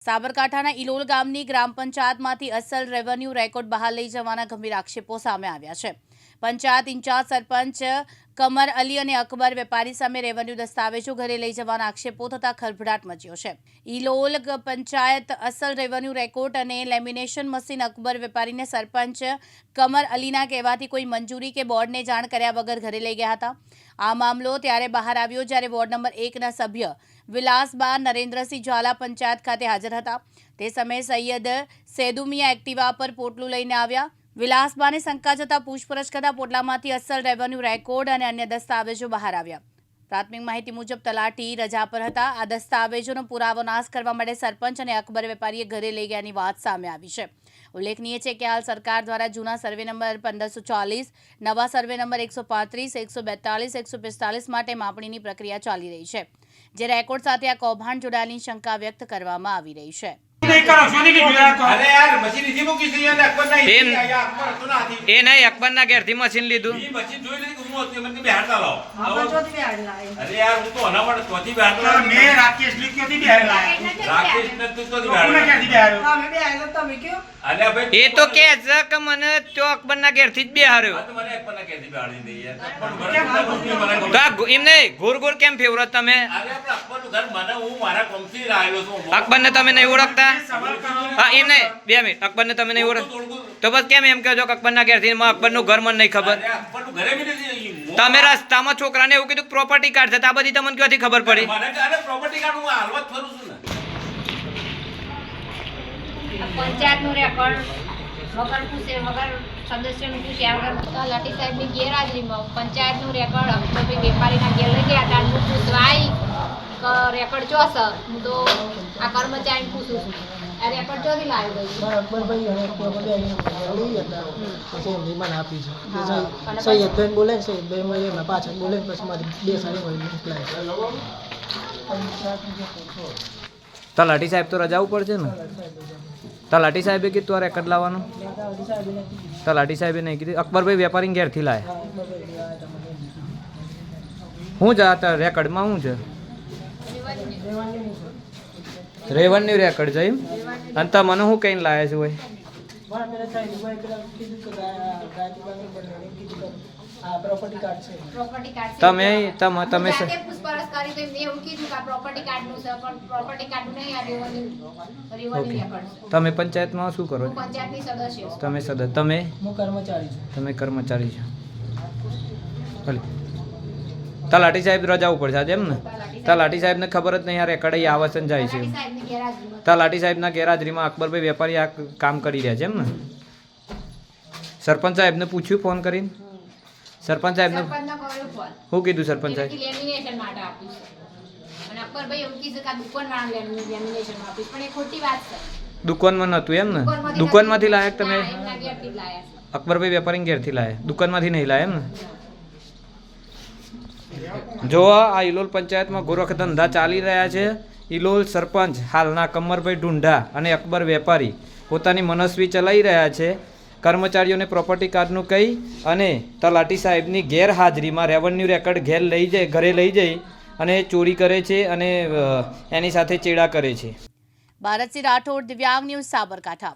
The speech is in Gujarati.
સાબરકાંઠાના ઇલોલ ગામની ગ્રામ પંચાયતમાંથી અસલ રેવન્યુ રેકોર્ડ બહાર લઈ જવાના ગંભીર આક્ષેપો સામે આવ્યા છે। પંચાયત ઇન્ચાર્જ સરપંચ કમર અલી અને અકબર વેપારી સામે રેવન્યુ દસ્તાવેજો ઘરે લઈ જવાના આક્ષેપો થતા ખળભળાટ મચ્યો છે। ઇલોલ પંચાયત અસલ રેવન્યુ રેકોર્ડ અને લેમિનેશન મશીન અકબર વેપારીને સરપંચ કમર અલીના કહેવાથી કોઈ મંજૂરી કે બોર્ડને જાણ કર્યા વગર ઘરે લઈ ગયા હતા। આ મામલો ત્યારે બહાર આવ્યો જ્યારે વોર્ડ નંબર 1ના સભ્ય વિલાસબા નરેન્દ્રસિંહ ઝાલા પંચાયત ખાતે હાજર હતા। તે સમયે સૈયદ સૈદુમિયા એક્ટિવા પર પોટલું લઈને આવ્યા। વિલાસબાને શંકા જતા પૂછપરછ કરતા પોટલામાંથી અસલ રેવન્યુ રેકોર્ડ અને અન્ય દસ્તાવેજો બહાર આવ્યા। પ્રાથમિક માહિતી મુજબ તલાટી રજા પર હતા। આ દસ્તાવેજોનો પુરાવો નાશ કરવા માટે સરપંચ અને અકબર વેપારીએ ઘરે લઈ ગયાની વાત સામે આવી છે। ઉલ્લેખનીય છે કે હાલ સરકાર દ્વારા જૂના સર્વે નંબર 1540, નવા સર્વે નંબર 135, 142, 145 માટે માપણીની પ્રક્રિયા ચાલી રહી છે, જે રેકોર્ડ સાથે આ કૌભાંડ જોડાયેલી શંકા વ્યક્ત કરવામાં આવી રહી છે। અકબર ના ઘેર થી મશીન લીધું એ તો કે છે કે મને તો અકબર ના ઘેર થી જ બેહાર્યો એમ નહીં ઘોર ઘોર કેમ ફેવરો તમે અકબર ને તમે નહીં ઓળખતા? હા એમ નહીં 2 મિનિટ અકબર ને તમે નહીં ઓળખ તો બસ કેમ એમ કહો છો કે અકબર ના ઘેર થી અકબર નું ઘર મને નહીં ખબર? તમે રસ્તામાં છોકરાને એવું કીધું પ્રોપર્ટી કાર્ડ છે આ બધી તમને ક્યાંથી ખબર પડી? પંચાયત નું રેકોર્ડ વગર પૂછે વગર સદસ્યનું પૂછ્યા વગર તલાટી સાહેબની ગેરહાજરીમાં પંચાયત નું રેકોર્ડ અક્ષરભાઈ વેપારીના ઘેર લઈ ગયા હતા। હું પૂછવા આવી રેકોર્ડ ચોસ હું તો આ કર્મચારીને પૂછું છું આ રેકોર્ડ ચોથી લાવી ગઈ અકબરભાઈ અને પ્રોપર્ટી લઈ હતા પછી એમની મને આપી છે સૈયદભાઈ બોલે સૈયદભાઈ એમના પાછળ બોલે પછી મારી 2 સારી મળી મોકલાય। તલાટી સાહેબ તો રજા ઉપર છે ને? તલાટી સાહેબે કીધું આ રેકોર્ડ લાવવાનું? તલાટી સાહેબે નહીં કીધું? અકબરભાઈ વેપારી ઘેરથી લાયા શું છે રેકોર્ડમાં? શું છે? રેવન્યુ રેકોર્ડ છે એમ? અને તમને શું કહીને લાયા છે? તમે તમે પૂછપરછ કરી તો એમને એવું કીધું કે આ પ્રોપર્ટી કાર્ડનું છે પણ પ્રોપર્ટી કાર્ડનું નહીં આ રેવન્યુ રેકોર્ડ છે। તમે પંચાયતમાં શું કરો? પંચાયતની સદસ્ય છું। તમે સદસ્ય? તમે? હું કર્મચારી છું। તમે કર્મચારી છો? ભલે તલાટી સાહેબ રજા ઉપર છે એમ ને? તલાટી સાહેબને ખબર જ નહીં આ રેકોર્ડ અહીં આવે છે ને જાય છે? તલાટી સાહેબના ગેરહાજરીમાં અકબરભાઈ વેપારી આ કામ કરી રહ્યા છે એમ ને? સરપંચ સાહેબને પૂછ્યું ફોન કરીને? સરપંચ સાહેબને શું કીધું? સરપંચ સાહેબ લેમિનેશન માટે આપ્યું છે અને અકબરભાઈ એવું કીધું કે આ દુકાનવાળાને લેમિનેશન આપીશ પણ એ ખોટી વાત છે। દુકાનમાં નહોતું એમ ને? દુકાનમાંથી લાયક તમે? એમના ઘેરથી લાયા છે। અકબરભાઈ વેપારી ઘેરથી લાયા, દુકાનમાંથી નહીં લાયા એમ ને? જો આ ઇલોલ પંચાયતમાં ગોરખ ધંધા ચાલી રહ્યા છે। ઇલોલ સરપંચ હાલના કમરભાઈ ઢુંઢા અને અકબર વેપારી પોતાની મનસ્વી ચલાવી રહ્યા છે। કર્મચારીઓને પ્રોપર્ટી કાર્ડનું કહી અને તલાટી સાહેબની ગેરહાજરીમાં રેવન્યુ રેકોર્ડ ઘરે લઈ જઈ અને ચોરી કરે છે અને એની સાથે ચેડા કરે છે। ભારતસિંહ રાઠોડ, દિવ્યાંગ ન્યૂઝ, સાબરકાંઠા।